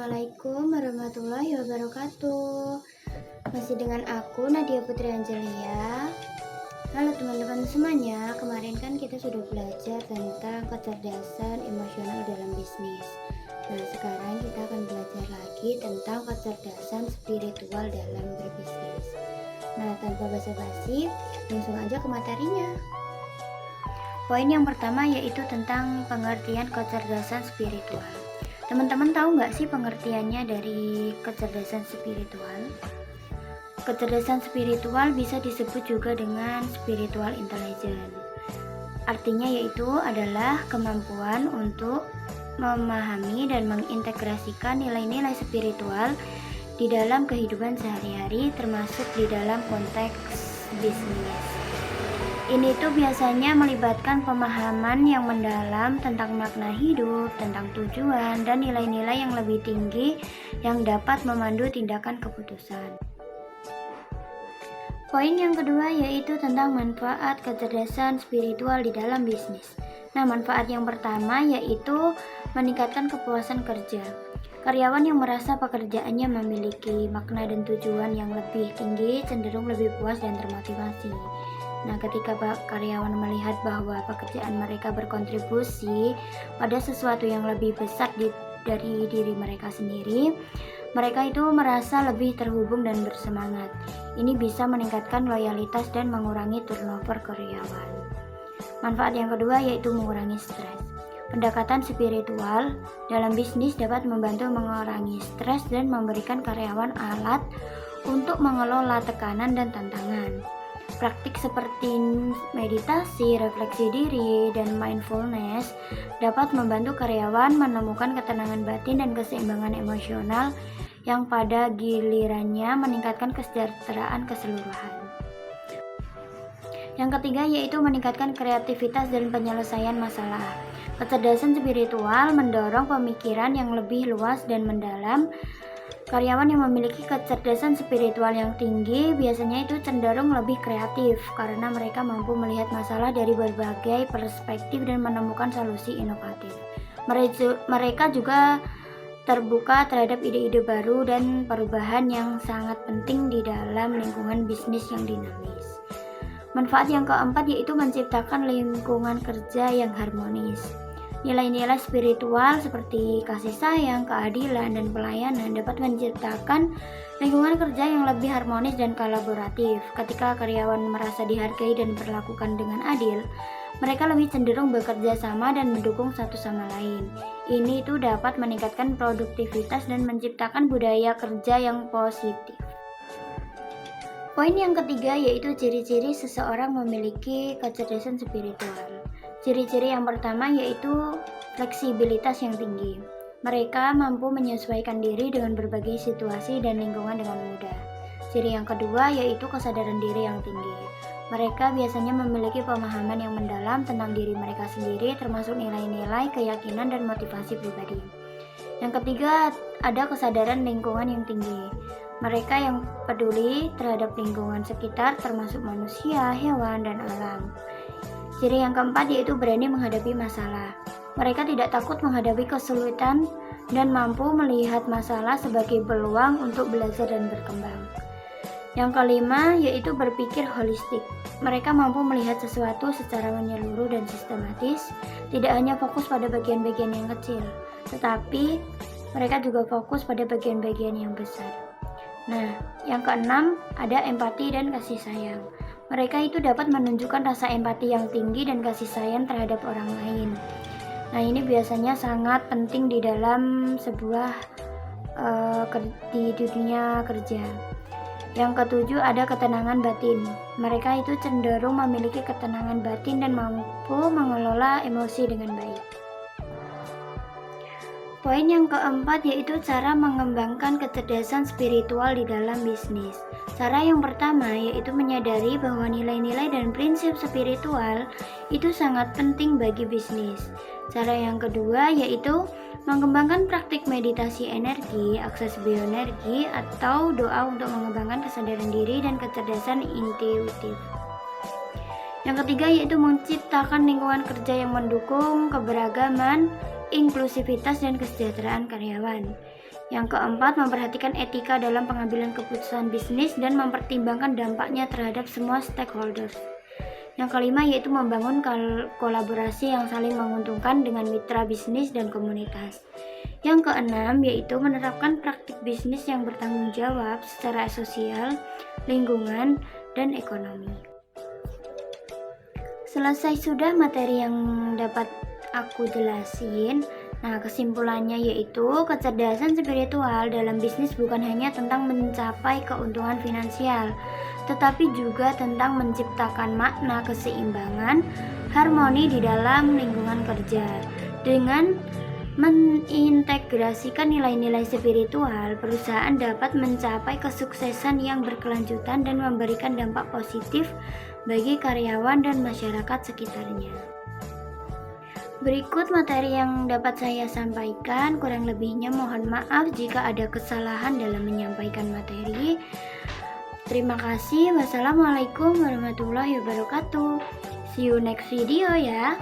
Assalamualaikum warahmatullahi wabarakatuh. Masih dengan aku Nadia Putri Angelia. Halo teman-teman semuanya, kemarin kan kita sudah belajar tentang kecerdasan emosional dalam bisnis. Nah, sekarang kita akan belajar lagi tentang kecerdasan spiritual dalam berbisnis. Nah, tanpa basa-basi, langsung aja ke materinya. Poin yang pertama yaitu tentang pengertian kecerdasan spiritual. Teman-teman tahu nggak sih pengertiannya dari kecerdasan spiritual? Kecerdasan spiritual bisa disebut juga dengan spiritual intelligence. Artinya yaitu adalah kemampuan untuk memahami dan mengintegrasikan nilai-nilai spiritual di dalam kehidupan sehari-hari, termasuk di dalam konteks bisnis. Ini tuh biasanya melibatkan pemahaman yang mendalam tentang makna hidup, tentang tujuan, dan nilai-nilai yang lebih tinggi yang dapat memandu tindakan keputusan. Poin yang kedua yaitu tentang manfaat kecerdasan spiritual di dalam bisnis. Nah, manfaat yang pertama yaitu meningkatkan kepuasan kerja. Karyawan yang merasa pekerjaannya memiliki makna dan tujuan yang lebih tinggi cenderung lebih puas dan termotivasi. Nah, ketika karyawan melihat bahwa pekerjaan mereka berkontribusi pada sesuatu yang lebih besar dari diri mereka sendiri, mereka itu merasa lebih terhubung dan bersemangat. Ini bisa meningkatkan loyalitas dan mengurangi turnover karyawan. Manfaat yang kedua yaitu mengurangi stres. Pendekatan spiritual dalam bisnis dapat membantu mengurangi stres dan memberikan karyawan alat untuk mengelola tekanan dan tantangan. Praktik seperti meditasi, refleksi diri, dan mindfulness dapat membantu karyawan menemukan ketenangan batin dan keseimbangan emosional yang pada gilirannya meningkatkan kesejahteraan keseluruhan. Yang ketiga yaitu meningkatkan kreativitas dan penyelesaian masalah. Kecerdasan spiritual mendorong pemikiran yang lebih luas dan mendalam. Karyawan yang memiliki kecerdasan spiritual yang tinggi biasanya itu cenderung lebih kreatif karena mereka mampu melihat masalah dari berbagai perspektif dan menemukan solusi inovatif. Mereka juga terbuka terhadap ide-ide baru dan perubahan yang sangat penting di dalam lingkungan bisnis yang dinamis. Manfaat yang keempat yaitu menciptakan lingkungan kerja yang harmonis. Nilai-nilai spiritual seperti kasih sayang, keadilan, dan pelayanan dapat menciptakan lingkungan kerja yang lebih harmonis dan kolaboratif. Ketika karyawan merasa dihargai dan diperlakukan dengan adil, mereka lebih cenderung bekerja sama dan mendukung satu sama lain. Ini itu dapat meningkatkan produktivitas dan menciptakan budaya kerja yang positif. Poin yang ketiga yaitu ciri-ciri seseorang memiliki kecerdasan spiritual. Ciri-ciri yang pertama yaitu fleksibilitas yang tinggi. Mereka mampu menyesuaikan diri dengan berbagai situasi dan lingkungan dengan mudah. Ciri yang kedua yaitu kesadaran diri yang tinggi. Mereka biasanya memiliki pemahaman yang mendalam tentang diri mereka sendiri, termasuk nilai-nilai, keyakinan, dan motivasi pribadi. Yang ketiga, ada kesadaran lingkungan yang tinggi. Mereka yang peduli terhadap lingkungan sekitar, termasuk manusia, hewan, dan alam. Ciri yang keempat yaitu berani menghadapi masalah. Mereka tidak takut menghadapi kesulitan dan mampu melihat masalah sebagai peluang untuk belajar dan berkembang. Yang kelima yaitu berpikir holistik. Mereka mampu melihat sesuatu secara menyeluruh dan sistematis, tidak hanya fokus pada bagian-bagian yang kecil, tetapi mereka juga fokus pada bagian-bagian yang besar. Nah, yang keenam ada empati dan kasih sayang. Mereka itu dapat menunjukkan rasa empati yang tinggi dan kasih sayang terhadap orang lain. Nah, ini biasanya sangat penting di dalam sebuah di dunia kerja. Yang ketujuh ada ketenangan batin. Mereka itu cenderung memiliki ketenangan batin dan mampu mengelola emosi dengan baik. Poin yang keempat yaitu cara mengembangkan kecerdasan spiritual di dalam bisnis. Cara yang pertama yaitu menyadari bahwa nilai-nilai dan prinsip spiritual itu sangat penting bagi bisnis. Cara yang kedua yaitu mengembangkan praktik meditasi energi, akses bioenergi, atau doa untuk mengembangkan kesadaran diri dan kecerdasan intuitif. Yang ketiga yaitu menciptakan lingkungan kerja yang mendukung keberagaman, inklusivitas, dan kesejahteraan karyawan. Yang keempat, memperhatikan etika dalam pengambilan keputusan bisnis dan mempertimbangkan dampaknya terhadap semua stakeholders. Yang kelima yaitu membangun kolaborasi yang saling menguntungkan dengan mitra bisnis dan komunitas. Yang keenam yaitu menerapkan praktik bisnis yang bertanggung jawab secara sosial, lingkungan, dan ekonomi. Selesai sudah materi yang dapat aku jelasin. Nah, kesimpulannya yaitu kecerdasan spiritual dalam bisnis bukan hanya tentang mencapai keuntungan finansial, tetapi juga tentang menciptakan makna keseimbangan, harmoni di dalam lingkungan kerja. Dengan mengintegrasikan nilai-nilai spiritual, perusahaan dapat mencapai kesuksesan yang berkelanjutan dan memberikan dampak positif bagi karyawan dan masyarakat sekitarnya. Berikut materi yang dapat saya sampaikan, kurang lebihnya mohon maaf jika ada kesalahan dalam menyampaikan materi. Terima kasih. Wassalamualaikum warahmatullahi wabarakatuh. See you next video ya.